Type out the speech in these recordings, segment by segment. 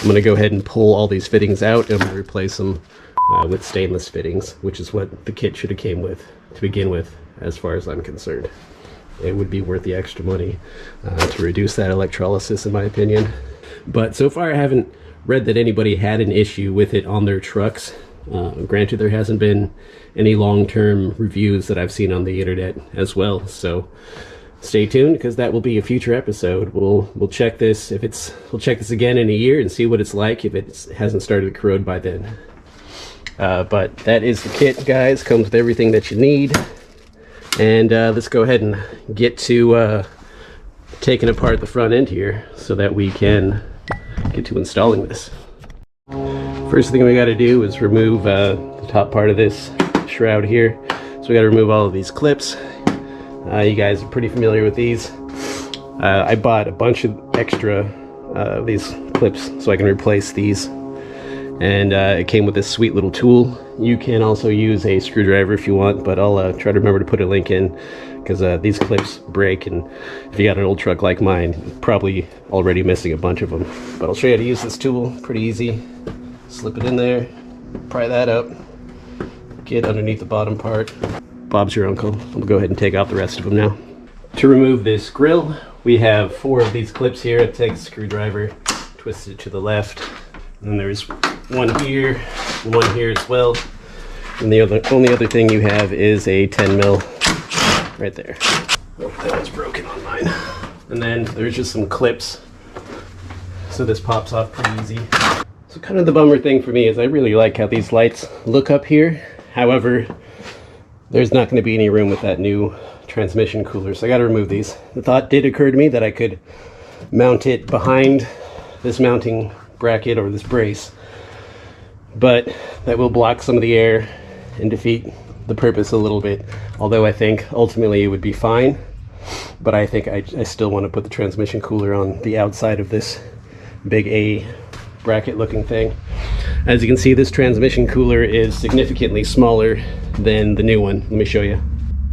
I'm gonna go ahead and pull all these fittings out, and I'm gonna replace them with stainless fittings, which is what the kit should have came with to begin with, as far as I'm concerned. It would be worth the extra money to reduce that electrolysis, in my opinion. But so far I haven't read that anybody had an issue with it on their trucks. Granted, there hasn't been any long-term reviews that I've seen on the internet as well, so stay tuned, because that will be a future episode. We'll check this. We'll check this again in a year and see what it's like if it hasn't started to corrode by then. But that is the kit, guys. Comes with everything that you need. And let's go ahead and get to taking apart the front end here so that we can get to installing this. First thing we got to do is remove the top part of this shroud here. So we got to remove all of these clips. You guys are pretty familiar with these. I bought a bunch of extra these clips so I can replace these. And it came with this sweet little tool. You can also use a screwdriver if you want, but I'll try to remember to put a link in, because these clips break, and if you got an old truck like mine, you're probably already missing a bunch of them. But I'll show you how to use this tool. Pretty easy. Slip it in there, pry that up, get underneath the bottom part. Bob's your uncle. We'll go ahead and take off the rest of them now. To remove this grill, we have 4 of these clips here. I take the screwdriver, twist it to the left, and then there's one here, and one here as well. And the only other thing you have is a 10 mil right there. Oh, that one's broken on mine. And then there's just some clips, so this pops off pretty easy. So kind of the bummer thing for me is I really like how these lights look up here. However, there's not going to be any room with that new transmission cooler, so I got to remove these. The thought did occur to me that I could mount it behind this mounting bracket or this brace, but that will block some of the air and defeat the purpose a little bit. Although I think ultimately it would be fine, but I think I still want to put the transmission cooler on the outside of this big A bracket looking thing. As you can see, this transmission cooler is significantly smaller than the new one. Let me show you.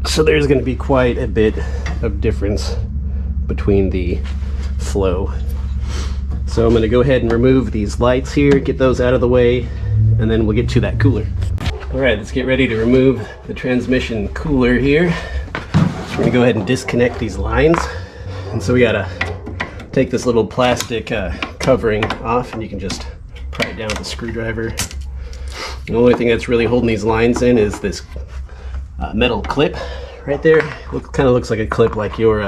So there's going to be quite a bit of difference between the flow. So I'm going to go ahead and remove these lights here, get those out of the way, and then we'll get to that cooler. Alright, let's get ready to remove the transmission cooler here. So we're going to go ahead and disconnect these lines. And so we got to take this little plastic covering off, and you can just pry it down with a screwdriver. The only thing that's really holding these lines in is this metal clip right there. Kind of looks like a clip like your